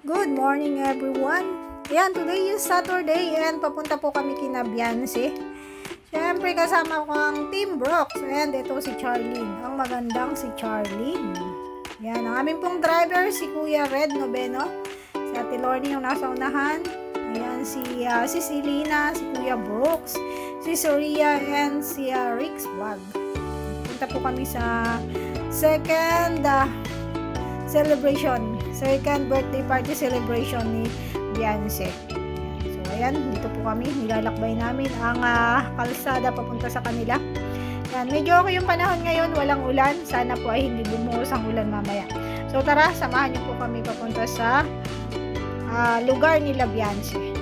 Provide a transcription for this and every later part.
Good morning everyone. Ayan, today is Saturday and papunta po kami kina Beyonce. Siyempre kasama ko ang Team Brooks and ito si Charlene. Ang magandang si Charlene. Ayan, ang aming pong driver si Kuya Red Noveno. Si Ate Lorne yung nasa unahan. Ayan, si Selena, si Kuya Brooks, si Soria and si Rick's Vlog. Punta po kami sa second birthday party celebration ni Beyonce. So ayan, dito po kami, nilalakbay namin ang kalsada papunta sa kanila. Ayan, medyo okay yung panahon ngayon, walang ulan. Sana po ay hindi bumuhos ang ulan mamaya. So tara, samahan niyo po kami papunta sa lugar nila Beyonce.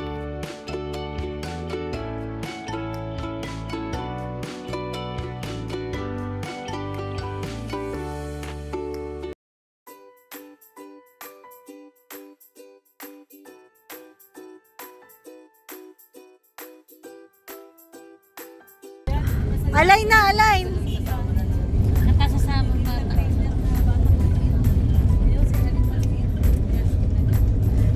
Align na, align. Nakasasamang bata.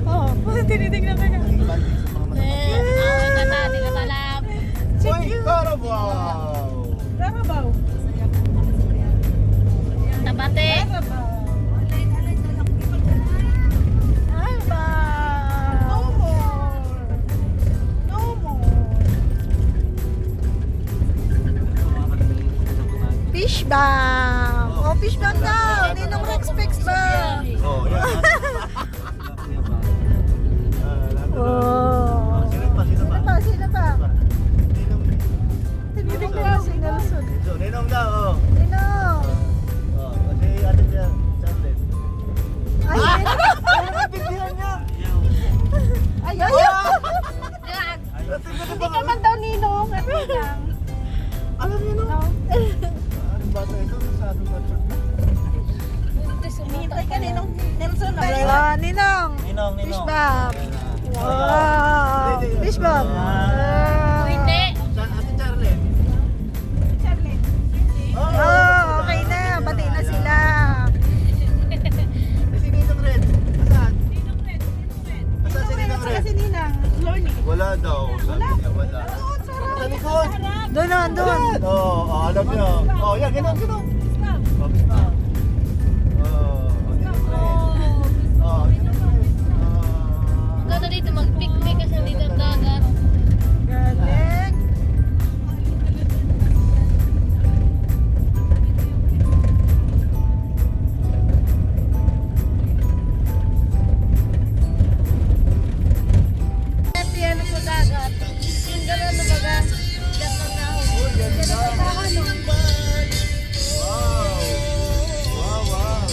Oo, tinitingnan ka na. Awal ka na, di ka talam. Uy, Carabao! Carabao. Tabate. Fish bang! Oh, fish bang daw! Ninong Rex Pex ba? Oh, yan. Oh. Sino pa? Sino pa? Ninong. Tinitingnan si Nelson. So, Ninong daw, oh. Ninong! Oh, kasi ate niya, Charlotte. Ay, Natindihan niya! ayaw! Hindi ka man daw Ninong. Ano lang? Alam niyo, no? Anong bata ito? Sa anong bata? Hinihintay ka Ninong Nelson. Ninong! Ninong. Fish bang! Wow! Fish bang! Hindi. Ate Charlotte. Oh, okay na. Bati na sila. Si Ninong Red. Asan? Asan si Ninong Red? Ninang. Wala daw. Sabi niya, wala. Sa likod. Doon na, doon. Oo, alam niyo. Oh, yan, gano'n. Oh, basta. Oh, Ninong Red. Oh, Ninong Red. Ganda dito mag-picnic kasi dito ang dagat. Galing. Yan sa dagat. Yung gano'n na baga. Diyan lang na ako. Oh, ganda. Wow. Wow.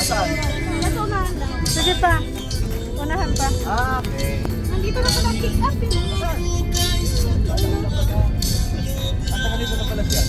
Asan? Sige pa. Unahan pa. Ah, okay. Nandito na pala pick up eh. Asan? Ata kanito na pala siya.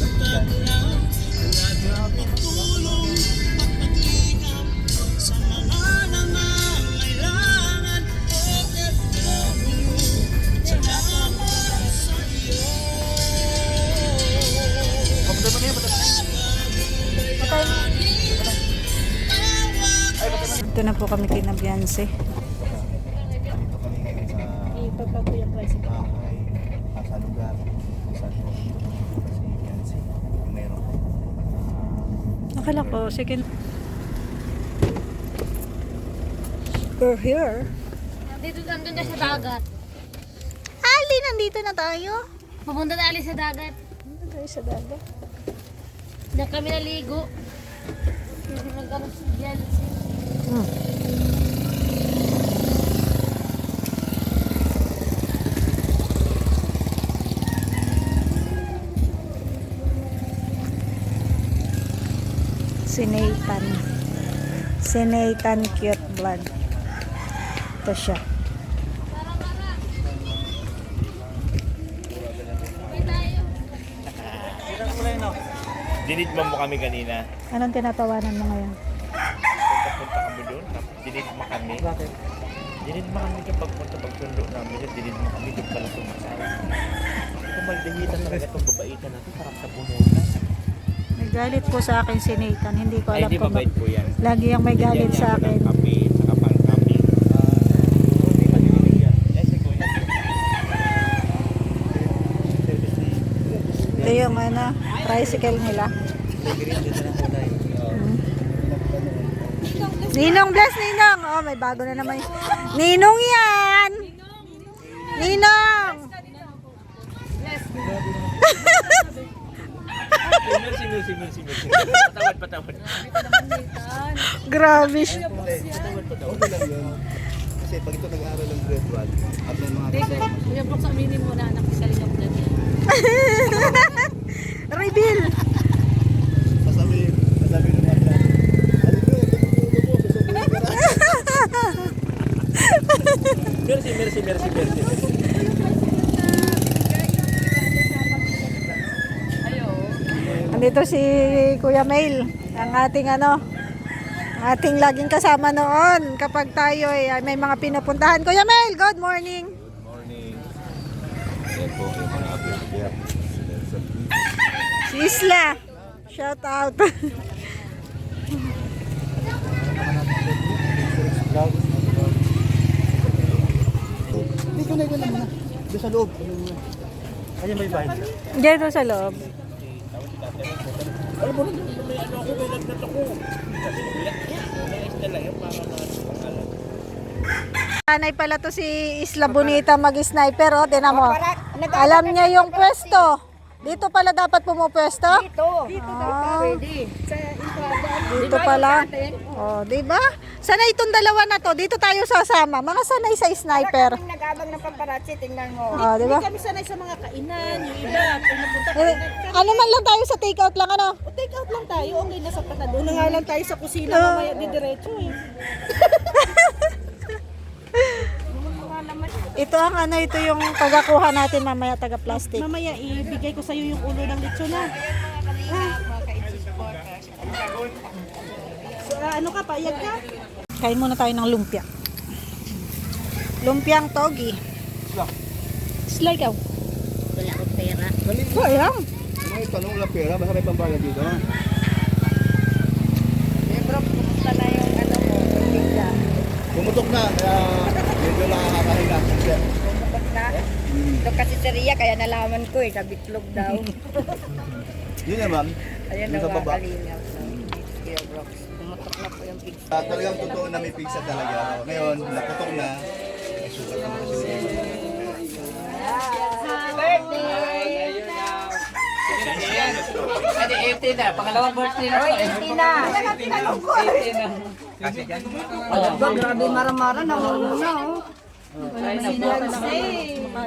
Ito na po kami kina Beyonce. Dito kami ngayon sa Ipapag ko yung tricycle. bahay, sa lugar, sa si Beyonce. Meron ko. Akala ko, second. We're here. Nandun na sa dagat. Ali, nandito na tayo. Pupunta na alis sa dagat. Nandito tayo sa dagat. Diyan kami naligo. Hindi magkaroon si Beyonce. Si Nathan cute vlog. Ito siya. Dinidman mo kami kanina. Anong tinatawanan mo ngayon? Punta kami doon. Dinidman kami. Bakit? Dinidman kami kapag pagsundo namin. Dinidman kami doon pala sumasaya. Kung maldahitan talaga itong babaitan natin. Parang sa bunutan. Galit po sa akin si Nathan. Hindi ko alam Hindi kung mabait po yan. lagi yung may galit sa akin. Kape, saka pang kape. Hindi pa dinibigyan. Yes, si Kuya. Ito yung tricycle nila. Ninong, bless Ninong. Oh, may bago na naman. Ninong yan. Ninong. Merci. Patawad. Grabe. Okay lang yun. Kasi pag ito nag-aaral ng grade 1, at may mga kasama. Kuya Brooks, aminin mo na anak ko sa likap na niya. Reveal. Sasabihin naman na, ano ko, susubuhin ka na. Merci. Andito si Kuya Mail, ang ating ating laging kasama noon kapag tayo ay may mga pinupuntahan. Kuya Mail, good morning. Good morning. Yan po yung mga update. Si Isla, shout out. Dito na muna. Doon sa loob. Kanya may bahay. Dito sa loob. Nanay pala to si Isla Bonita mag-sniper, oh, tinan mo. Alam niya yung pwesto. Dito pala dapat pumupwesto? Dito Ah, pwede. Sa entrada. dito pala. Oh, di ba? Sanay itong dalawa na to. Dito tayo sasama. Mga sanay sa sniper. Kaming nag-abang ng paparazzi, tingnan mo. Oh, di ba? Kami sanay sa mga kainan, yung iba, pinapunta Eh, ano man lang tayo sa take out lang, ano? take out lang tayo, okay na sa pata. Doon na nga lang tayo sa kusina, mamaya didiretso eh. Ito ang ito yung pagkakuha natin mamaya taga-plastic. Mamaya ibigay ko sa iyo yung ulo ng lechon na. So, ano ka, payag ka? Kain muna tayo ng lumpia. Lumpiang togi. Sila ikaw. Wala akong pera. Oh, yan. May tanong lang pera, basta may pambayad dito. Eh bro, kumusta na yung ano mo, pagkita? Pumutok na, kaya medyo nakakahinga. Pumutok na? Ito kasi si Ria, kaya nalaman ko eh, sa bitlog daw. Yun naman, Ayan yung na sa baba. kalingap. Kuya Brooks, pumutok na po yung pizza. Talagang totoo na may pizza talaga. Ngayon, naputok na. May sukat naman kasi. Ate, 18 na. Pangalawang birthday na. Oy, Tina! 18 na. Kasi dyan. Ba, grabe maramara, nangunguna oh. Makain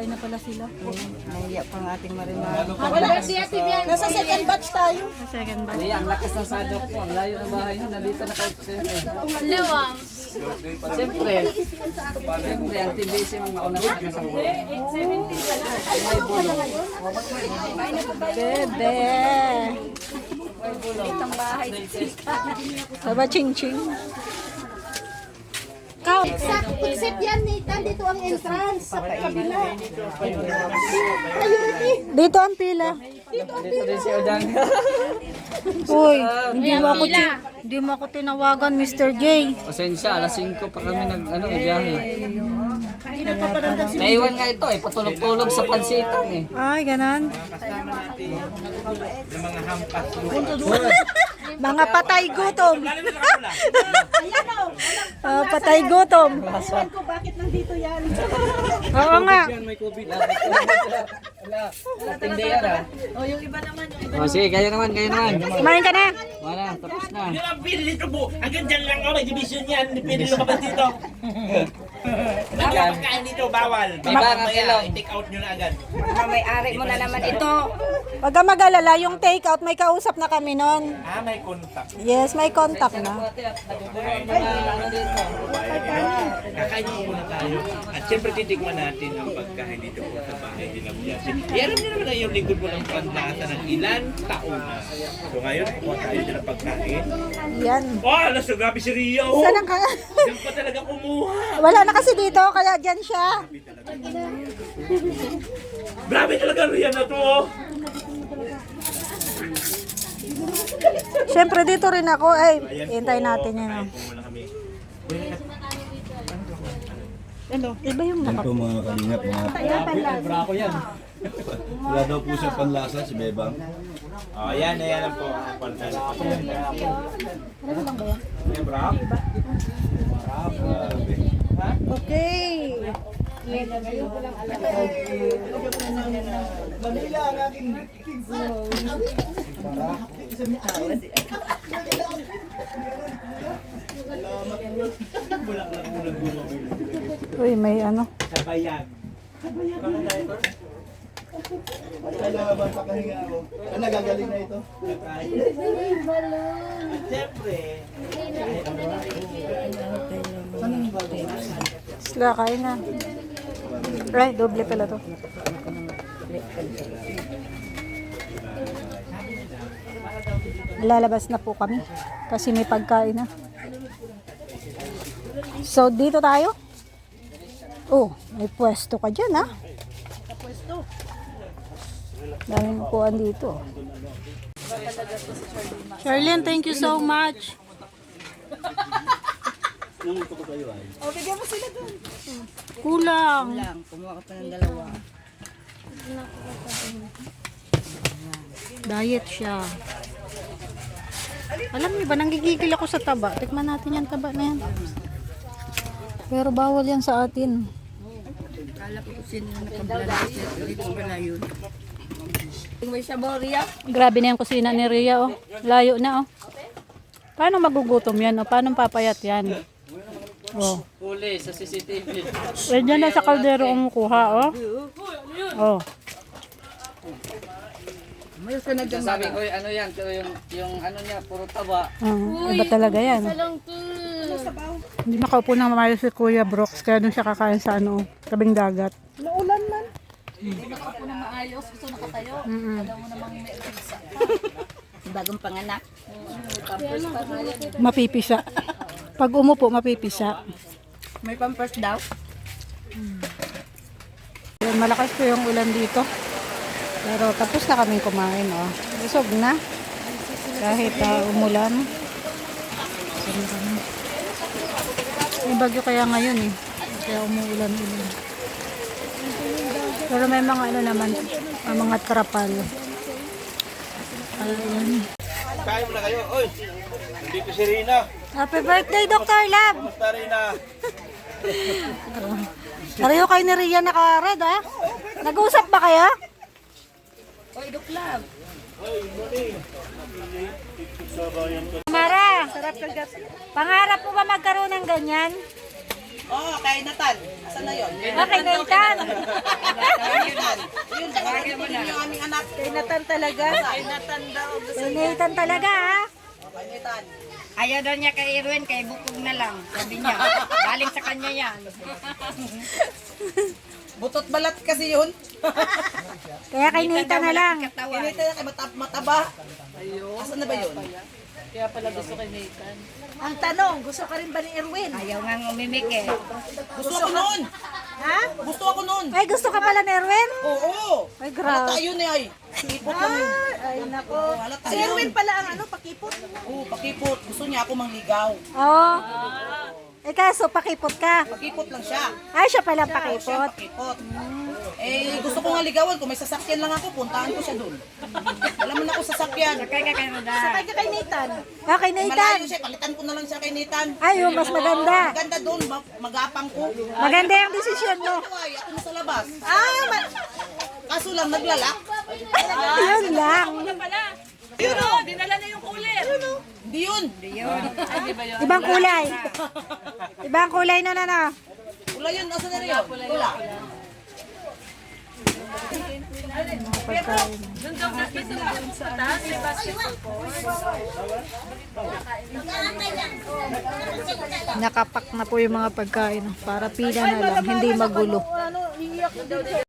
na pala sila. Nahiya pang ating marimara. Nasa second batch tayo. Second batch. Ang lakas ng sadok po. Ang layo ng bahay nyo. Nandito na kayo. Siyempre, ang TBC mong mauna sa akin sa buhay. Bebe. Saba ching ching. Kau. Except yan, Nathan, dito ang entrance. Sa kabila. Dito ang pila. Dito din si Odan. Uy, hindi mo ako tinawagan, Mr. J. Pasensya, alas 5 pa kami biyahe. Naiwan nga ito eh, patulog-tulog sa pansitan eh. Ay, ganon. Mga patay gutom. Patay gutom. ko bakit nandito yan. Oo nga. May COVID. Tindi yan ah. O, yung iba naman, yung iba. Oh, sige, kayo naman. Kumain ka na. Wala, tapos na. Yun ang pili dito po. Hanggang dyan lang ako. May division yan. Pili lumabas dito. Nagkapagkain dito. Bawal. May baka kilaw. I-take out nyo na agad. May-ari mo na naman ito. Huwag ka mag-alala, yung take out, may kausap na kami nun. Ah, may contact. Yes, may contact na. Kakain muna tayo. At siyempre titigman natin ang pagkain dito po sa bahay ni Lambiasi. Alam niyo naman na yung lingkod mo ng pantasa ng ilan taon na. So ngayon, kuha tayo din ng pagkain. Yan. Oh, alas na grabe si Ria. Oh. Saan ang ka? Diyan pa talaga kumuha. Wala na kasi dito, kaya dyan siya. Grabe talaga Ria na to. Oh. Siyempre dito rin ako. Ay, hintayin natin yan. Kain po muna kami. Iba yung Yan po mga kalingap, mga wala daw po siya panlasa si Bebang. Oh, yan po. Yan, bro. Grabe. Okay. Manila ang aking Uy, may ano. Sabayan. Kailangan pakahinga ako. Ano, nagagaling na ito? Siyempre. Sila, kain na. Right, doble pala to. Lalabas na po kami kasi may pagkain na. So, dito tayo. Oh, may pwesto ka dyan, ha? Daming upuan dito. Charlene, thank you so much. O, bigyan mo sila dun. Kulang. Kumuha ka pa ng dalawa. Diet siya. Alam niyo ba, nanggigigil ako sa taba. Tikman natin yung taba na yan. Pero bawal yan sa atin. Kala ko kung sino yung nakablala. Dito pala yun. May sabaw, Ria. Grabe na yung kusina ni Rhea, oh. Layo na, oh. Paano magugutom yan, oh? Paano papayat yan? Oh. Huli sa CCTV. Eh, dyan na sa kaldero umukuha, oh. Oh. Sabi ko, ano yan, yung ano niya, puro taba. Iba talaga yan. Hindi makaupo ng mamayos si Kuya Brooks, kaya doon siya kakain sa ano, tabing dagat. Naulan man. Hindi nakaupo na maayos, gusto nakatayo. Alam mo namang may pizza. Bagong panganak. Pampers pa na yan. Mapipisa. Pag umupo, mapipisa. May pampers daw. Yun, malakas po yung ulan dito. Pero tapos na kaming kumain, oh. Busog na. Kahit umulan. Busog na kami. May bagyo kaya ngayon, eh. Kaya umuulan-ulan. Pero may mga ano naman, mga trapal. Ayun. Kain muna kayo. Oy, dito si Rina. Happy birthday, Dr. Lab! Basta Rina. Pareho kayo ni Rhea naka-red, ha? Nag-uusap ba kayo? Oy, Duklab. Mara, pangarap mo ba magkaroon ng ganyan? Oh, kay Nathan. Asan na yun? Okay, Nathan. Yun, tawagin mo na. Yung aming anak. Kay Nathan talaga. Kay Nathan daw. Kay Nathan talaga, ha? Kay Nathan. Ayaw daw niya kay Irwin, kay Bukog na lang. Sabi niya, galing sa kanya yan. Butot balat kasi yun. Kaya kay Nathan na lang. Katawan. Kinita na kay mataba. Asan na ba yun? Kaya pala gusto kay Nathan. Ang tanong, gusto ka rin ba ni Erwin? Ayaw nga umimik eh. Gusto ako noon. Ha? Gusto ako noon. Ay, gusto ka pala ni Erwin? Oo. Ay, Halata grabe. yun eh ay. Pakipot lang yun. Ay, nako. Halata Si yun. Erwin pala ang ano, pakipot. Oo, pakipot. Gusto niya ako mangligaw. Oo. Eh, kaso pakipot ka. Pakipot lang siya. Ay, siya pala Siya pakipot. pakipot. Eh, gusto ko nga ligawan. Kung may sasakyan lang ako, puntahan ko siya doon. Wala man ako sasakyan. Sakay ka kay Roda. Sakay ka kay Nathan. Ah, kay Nathan. Malayo siya. Palitan ko na lang siya kay Nathan. Ay, yung mas maganda. Maganda doon. Magapang ko. Maganda yung desisyon mo. Ito ay, ako na sa labas. Ah, Kaso lang, naglalak. yun lang. Yun o. Dinala na yung cooler. Hindi yun. Ibang kulay. Ibang kulay na na. Wala yun. Asa na rin yun? Wala. Nakapak na po yung mga pagkain para pila na lang, hindi magulo.